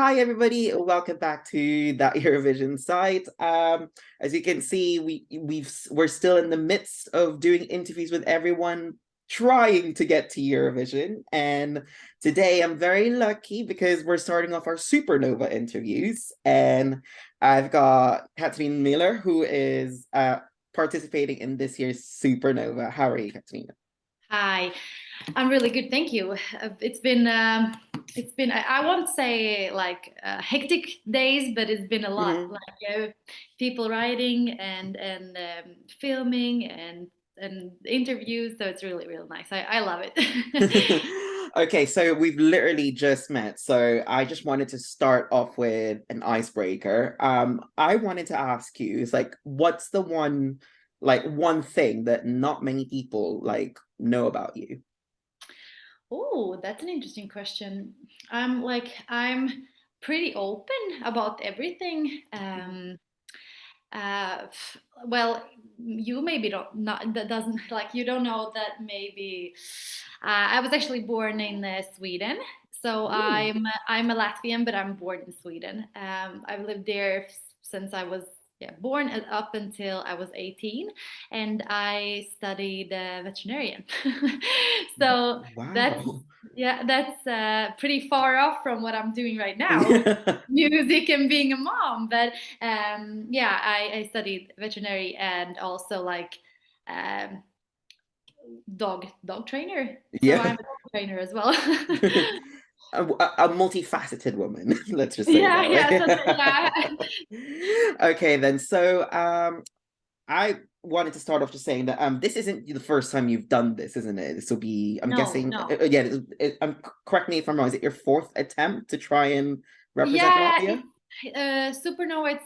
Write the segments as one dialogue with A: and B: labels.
A: Hi everybody, welcome back to that Eurovision site. As you can see, we're still in the midst of doing interviews with everyone trying to get to Eurovision. And today I'm very lucky because we're starting off our Supernova interviews. And I've got Katrine Miller, who is participating in this year's Supernova. How are you, Katrina?
B: Hi, I'm really good, thank you. It's been I won't say like hectic days, but it's been a lot.
A: Mhm.
B: Like people writing and filming and interviews, so it's really nice. I love it.
A: Okay, so we've literally just met. So I just wanted to start off with an icebreaker. I wanted to ask you, it's like, what's the one thing that not many people know about you?
B: Oh, that's an interesting question. I'm pretty open about everything. Well, you maybe don't not that doesn't like you don't know that maybe I was actually born in Sweden. So
A: Ooh.
B: I'm a Latvian, but I'm born in Sweden. I've lived there since I was born and up until I was 18, and I studied veterinarian. So that's
A: Wow.
B: that's pretty far off from what I'm doing right now with
A: Yeah.
B: music and being a mom. But yeah, I studied veterinary and also like um, dog trainer. So I'm
A: Yeah.
B: a dog trainer as well.
A: A multifaceted woman, let's just say it
B: Yeah,
A: that
B: yeah, so
A: way.
B: yeah.
A: Okay, then. So, I wanted to start off just saying that this isn't the first time you've done this, isn't it? This will be, I'm
B: No,
A: guessing,
B: no.
A: yeah. Correct me if I'm wrong. Is it your fourth attempt to try and represent
B: Yeah,
A: Latvia?
B: Supernova, it's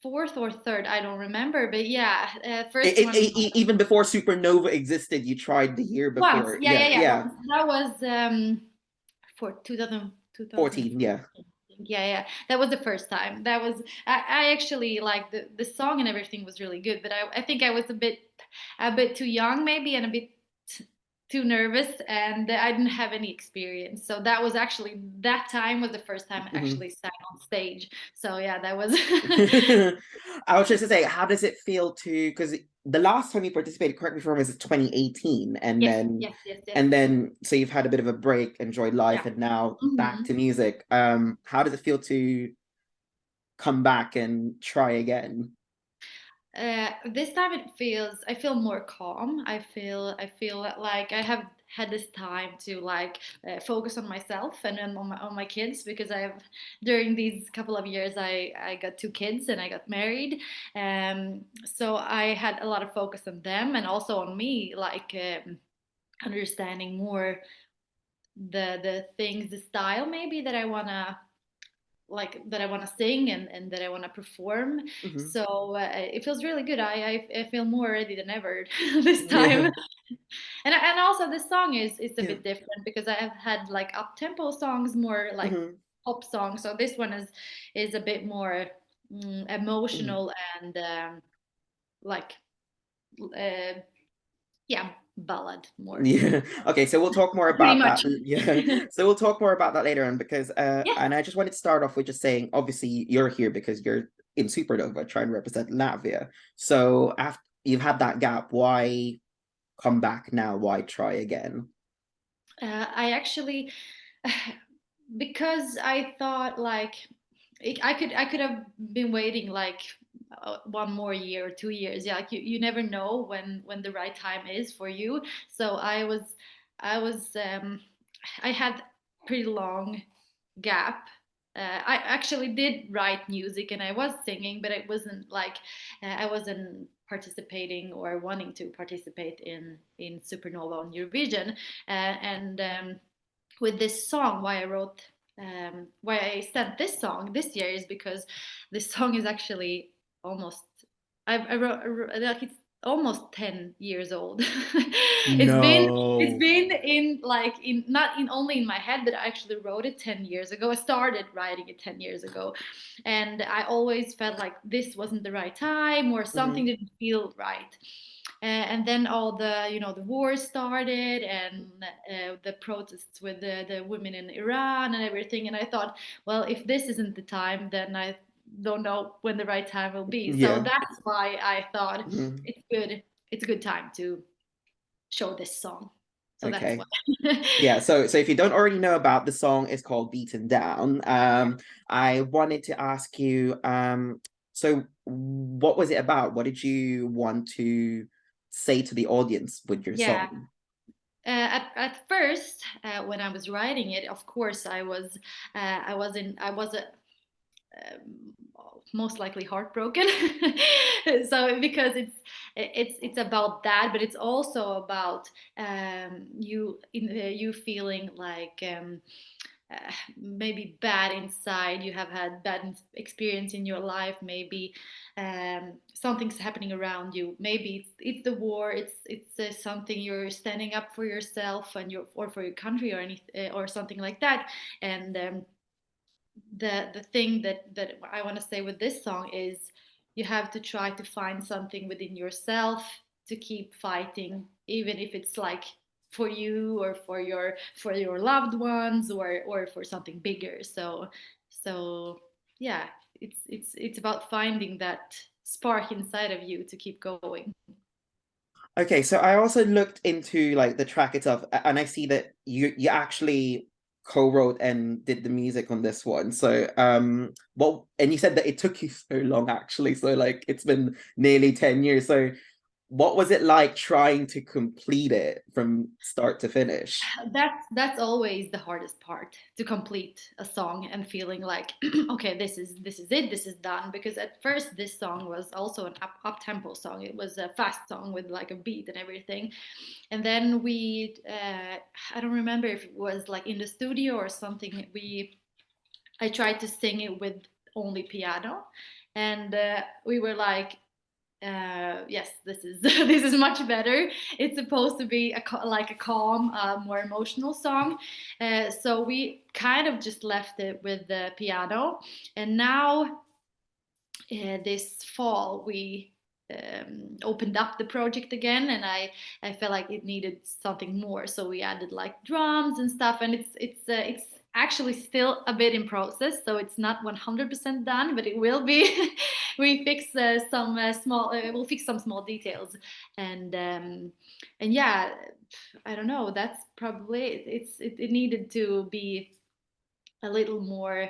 B: fourth or third, I don't remember, but yeah, first one
A: Even before Supernova existed, you tried the year
B: once.
A: before.
B: Yeah,
A: Yeah,
B: yeah, yeah.
A: yeah.
B: Once. That was for
A: 14,
B: 2014.
A: yeah.
B: Yeah, yeah. That was the first time. That was I actually like the song and everything was really good, but I think I was a bit too young maybe and a bit too nervous and I didn't have any experience. So that was actually that time was the first time I
A: Mhm.
B: actually sang on stage. So yeah, that was
A: I was just to say, how does it feel to, because the last time you participated, correct me if I'm wrong, was 2018, and
B: yes,
A: then
B: yes, yes, yes.
A: so you've had a bit of a break, enjoyed life,
B: Yeah.
A: and now back
B: Hmm.
A: to music. How does it feel to come back and try again?
B: This time I feel more calm. I feel like I have had this time to like focus on myself and then on my kids because I've during these couple of years I got two kids and I got married. So I had a lot of focus on them and also on me, like understanding more the things, the style maybe that I wanna that I want to sing and that I want to perform.
A: Hmm.
B: So it feels really good. I feel more ready than ever this
A: Yeah.
B: time. And also this song is a
A: Yeah.
B: bit different because I have had like up tempo songs, more like
A: Hmm.
B: pop songs. So this one is a bit more
A: Hmm.
B: emotional and like uh, yeah, ballad more.
A: Yeah. Okay, so we'll talk more
B: Pretty
A: about that.
B: much.
A: Yeah. So we'll talk more about that later on because
B: Yeah.
A: and I just wanted to start off with just saying obviously you're here because you're in Supernova trying to represent Latvia. So after you've had that gap, why come back now? Why try again?
B: I actually because I thought like I could have been waiting like one more year or 2 years. Yeah, like you never know when the right time is for you. So I was I had pretty long gap. I actually did write music and I was singing, but it wasn't like I wasn't participating or wanting to participate in Supernova on Eurovision. And with this song, why I sent this song this year is because this song is actually almost I wrote like it's almost 10 years old. It's
A: No.
B: been in like in not in only in my head, but I actually wrote it 10 years ago. I started writing it 10 years ago, and I always felt like this wasn't the right time or something
A: Hmm.
B: didn't feel right. and then all the the war started, and the protests with the women in Iran and everything. And I thought, well, if this isn't the time, then I don't know when the right time will be. So
A: Yeah.
B: that's why I thought
A: Mhm.
B: it's a good time to show this song. So that's why.
A: Okay. Yeah, so if you don't already know about the song, it's called Beaten Down. I wanted to ask you, so what was it about? What did you want to say to the audience with your
B: Yeah.
A: song?
B: At first, when I was writing it, of course, I was um, most likely heartbroken. So because it's about that, but it's also about you feeling like maybe bad inside. You have had bad experience in your life. Maybe something's happening around you. Maybe it's the war. It's something you're standing up for yourself and your or for your country or any or something like that. And the thing that I want to say with this song is you have to try to find something within yourself to keep fighting, even if it's like for you or for your loved ones or for something bigger. So yeah, it's about finding that spark inside of you to keep going.
A: Okay, so I also looked into like the track itself, and I see that you actually co-wrote and did the music on this one. So well, and you said that it took you so long actually. So like it's been nearly 10 years. So what was it like trying to complete it from start to finish?
B: That's always the hardest part, to complete a song and feeling like okay, this is it, this is done. Because at first this song was also an up tempo song. It was a fast song with like a beat and everything. And then we I don't remember if it was like in the studio or something. We I tried to sing it with only piano, and we were like, yes, this is this is much better. It's supposed to be like a calm, more emotional song. So we kind of just left it with the piano, and now this fall we opened up the project again, and I felt like it needed something more, so we added like drums and stuff. And it's actually still a bit in process, so it's not 100% done, but it will be. We fix some small we'll fix some small details. And yeah, I don't know, that's probably it. It needed to be a little more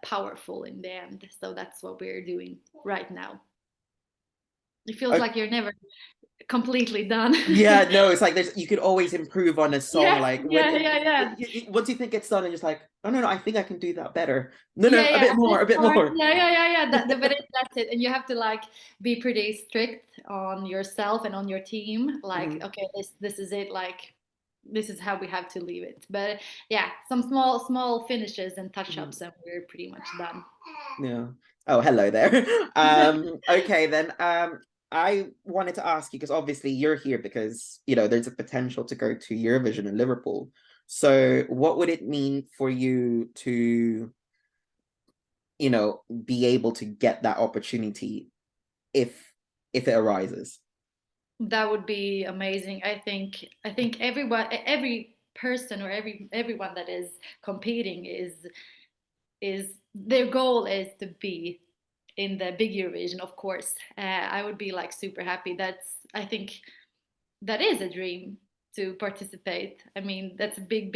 B: powerful in the end. So that's what we're doing right now. It feels
A: Oh,
B: like you're never completely done.
A: yeah, no, it's like there's you could always improve on a song.
B: Yeah,
A: Like when
B: yeah, yeah, yeah.
A: once you think it's done, and just like, oh no, no, I think I can do that better. No, no,
B: Yeah,
A: a
B: yeah,
A: bit
B: at
A: more,
B: this
A: a bit
B: part,
A: more.
B: yeah, yeah, yeah, yeah. That's it, and you have to like be pretty strict on yourself and on your team. Like,
A: Mhm.
B: okay, this is it. Like, this is how we have to leave it. But yeah, some small finishes and touch
A: Mhm.
B: ups, and we're pretty much done.
A: Yeah. Oh, hello there. Okay then. I wanted to ask you because obviously you're here because there's a potential to go to Eurovision in Liverpool. So what would it mean for you to, be able to get that opportunity if it arises?
B: That would be amazing. I think every person or everyone that is competing is their goal is to be in the big Eurovision, of course. I would be like super happy. I think that is a dream to participate. I mean, that's a big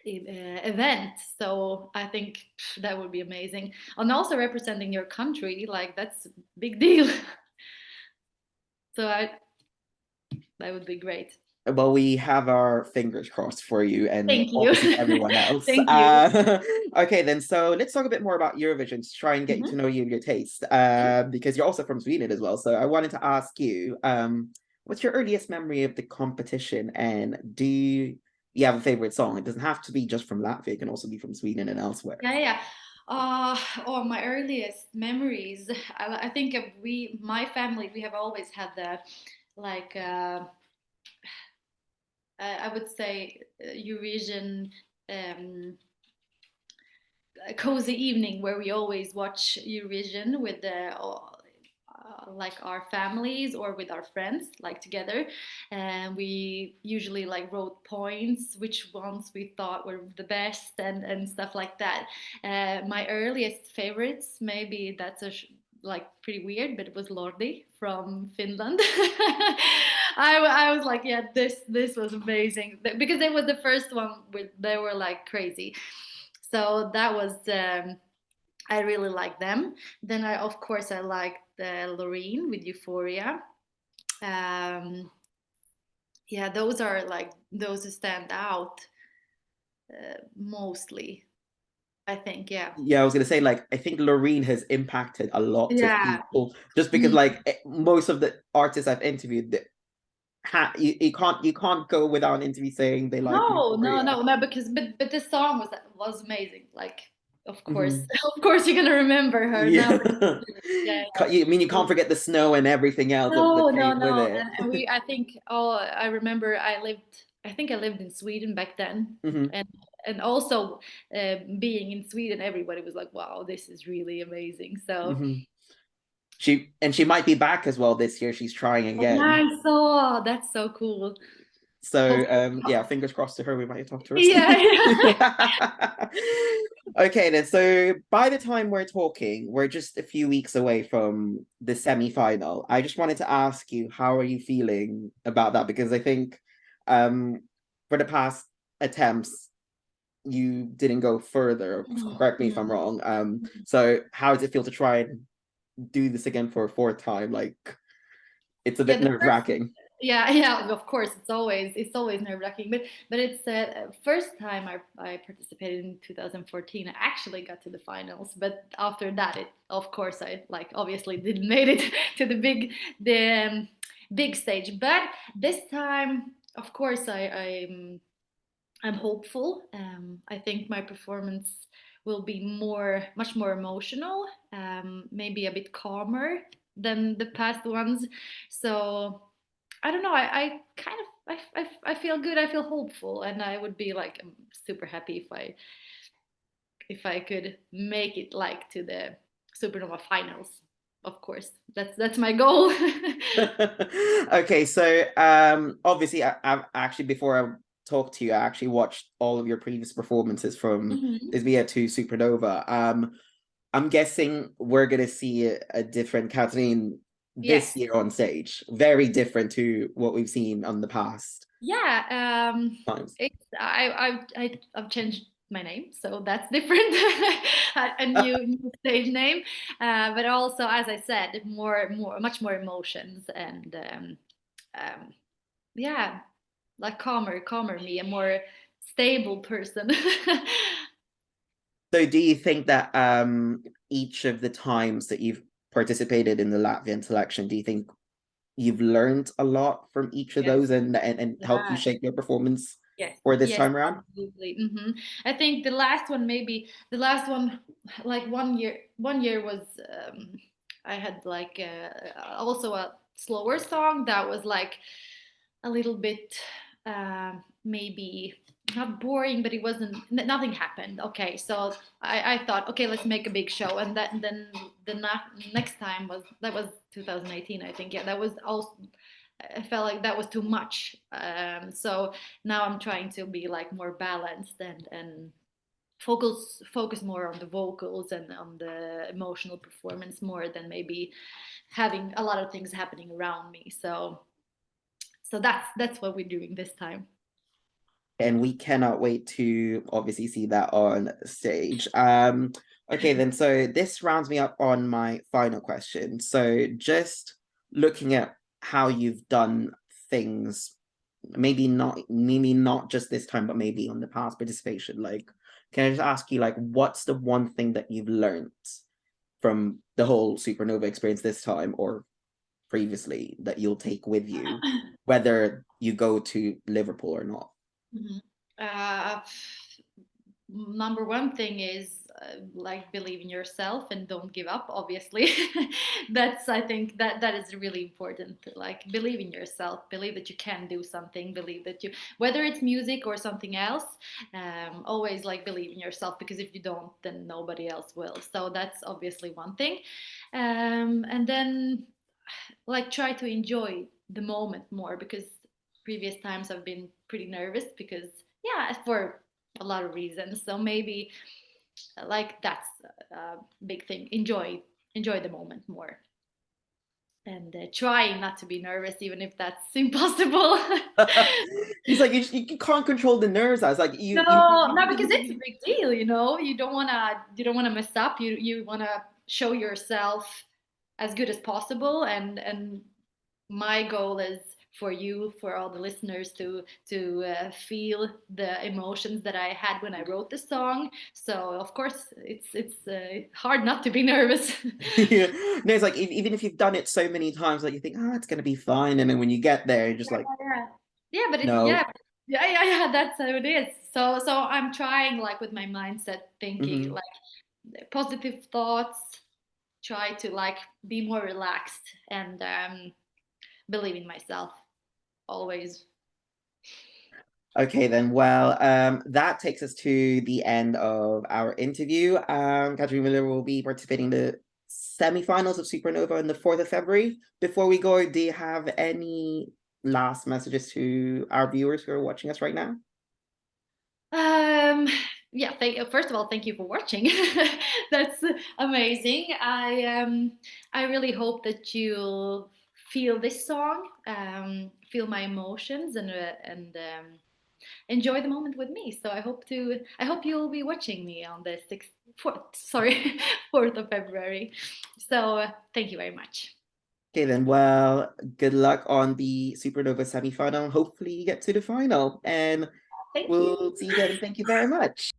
B: event. So I think that would be amazing. And also representing your country, like that's a big deal. So that would be great.
A: Well, we have our fingers crossed for you and
B: Thank you.
A: obviously everyone else.
B: Thank you.
A: Okay, then. So let's talk a bit more about Eurovision to try and get to
B: Mhm.
A: know you and your taste, because you're also from Sweden as well. So I wanted to ask you, what's your earliest memory of the competition, and do you have a favorite song? It doesn't have to be just from Latvia; it can also be from Sweden and elsewhere.
B: Yeah, yeah. Oh, my earliest memories. I think my family, we have always had the like I would say Eurovision um, a cozy evening where we always watch Eurovision with the like our families or with our friends, like together, and we usually like wrote points, which ones we thought were the best, and stuff like that. My earliest favorites, maybe that's like pretty weird, but it was Lordi from Finland. I was like, yeah, this was amazing because it was the first one where they were like crazy. So that was I really like them. Then I of course I liked Loreen with Euphoria. Um, yeah, those are like those who stand out mostly. I think, yeah.
A: Yeah, I was gonna say, like, I think Loreen has impacted a lot of
B: Yeah.
A: people just because,
B: Mhm.
A: like, most of the artists I've interviewed, you can't go without an interview saying they like
B: No, no,
A: Euphoria.
B: no, no, because but the song was amazing. Like, of course,
A: Mhm.
B: of course, you're gonna remember her now.
A: Yeah.
B: Yeah,
A: I mean, you
B: yeah.
A: can't forget the snow and everything else
B: No,
A: that
B: no,
A: came with
B: no.
A: it.
B: And we, I think, oh, I remember I think I lived in Sweden back then.
A: Hmm.
B: And also being in Sweden, everybody was like, wow, this is really amazing. So,
A: Hmm. She might be back as well this year. She's trying
B: yeah,
A: again.
B: I saw. That's so cool.
A: So
B: Hopefully.
A: yeah, fingers crossed to her. We might talk to her soon.
B: Yeah, yeah.
A: Okay, then. So by the time we're talking, we're just a few weeks away from the semi-final. I just wanted to ask you, how are you feeling about that? Because I think um for the past attempts, you didn't go further.
B: Mhm,
A: Correct me if I'm
B: mhm.
A: wrong. So how does it feel to try and do this again for a fourth time? Like, it's a
B: Yeah,
A: bit
B: the first.
A: nerve-wracking.
B: Yeah, yeah, of course, it's always nerve-wracking, but it's first time I participated in 2014. I actually got to the finals, but after that, it of course I like obviously didn't made it to the big stage. But this time, of course, I'm hopeful. I think my performance will be much more emotional, maybe a bit calmer than the past ones. So I don't know. I kind of I feel good. I feel hopeful, and I would be like super happy if I could make it like to the Supernova finals. Of course, that's my goal.
A: Okay, so obviously I actually, before I talked to you, I actually watched all of your previous performances from
B: Mhm.
A: Isvia to Supernova. I'm guessing we're gonna see a different Katrine this
B: Yes.
A: year on stage, very different to what we've seen on the past
B: Yeah.
A: times.
B: It's I've changed my name, so that's different. A new stage name, but also, as I said, much more emotions and um, yeah, like calmer me, a more stable person.
A: So do you think that each of the times that you've participated in the Latvian selection, do you think you've learned a lot from each of
B: Yes.
A: those and helped you
B: Yeah.
A: shape your performance
B: Yes.
A: for this
B: Yes.
A: time around?
B: Absolutely. I think the last one, like one year was I had like also a slower song that was like a little bit maybe not boring, but it wasn't nothing happened. Okay, so I thought, okay, let's make a big show, and then the next time was 2018, I think. Yeah, that was also, I felt like that was too much. So now I'm trying to be like more balanced and focus more on the vocals and on the emotional performance more than maybe having a lot of things happening around me. So that's what we're doing this time.
A: And we cannot wait to obviously see that on stage. Okay, then, so this rounds me up on my final question. So just looking at how you've done things, maybe not just this time, but maybe on the past participation, like, can I just ask you, like, what's the one thing that you've learned from the whole Supernova experience this time or previously that you'll take with you, whether you go to Liverpool or not?
B: Mhm. Uh, Number one thing is like believe in yourself and don't give up. Obviously, that's I think that is really important. Like believe in yourself, believe that you can do something, believe that you whether it's music or something else. Always like believe in yourself because if you don't, then nobody else will. So that's obviously one thing, and then like try to enjoy the moment more, because previous times I've been pretty nervous because yeah, for a lot of reasons. So maybe like that's a big thing. Enjoy the moment more, and try not to be nervous, even if that's impossible.
A: He's like, you can't control the nerves. I was like,
B: No, not because it's a big deal, you know. You don't wanna mess up. You wanna show yourself as good as possible, and my goal is for you, for all the listeners, to feel the emotions that I had when I wrote the song. So of course, it's hard not to be nervous.
A: Yeah. No, it's like even if you've done it so many times, like you think, oh, it's gonna be fine, and then when you get there, you're just like,
B: Yeah, yeah, but it's
A: no.
B: yeah. That's how it is. So I'm trying, like, with my mindset, thinking
A: Hmm.
B: like positive thoughts. Try to like be more relaxed and believe in myself always.
A: Okay, then. Well, that takes us to the end of our interview. Katrina Miller will be participating in the semifinals of Supernova on the 4th of February. Before we go, do you have any last messages to our viewers who are watching us right now?
B: Um, yeah, first of all, thank you for watching. That's amazing. I really hope that you'll feel this song, feel my emotions, and enjoy the moment with me. So I hope you'll be watching me on the 4th of February. So thank you very much.
A: Okay, then. Well, good luck on the Supernova semifinal. Hopefully, you get to the final, and
B: Thank you.
A: we'll see you then. Thank you very much.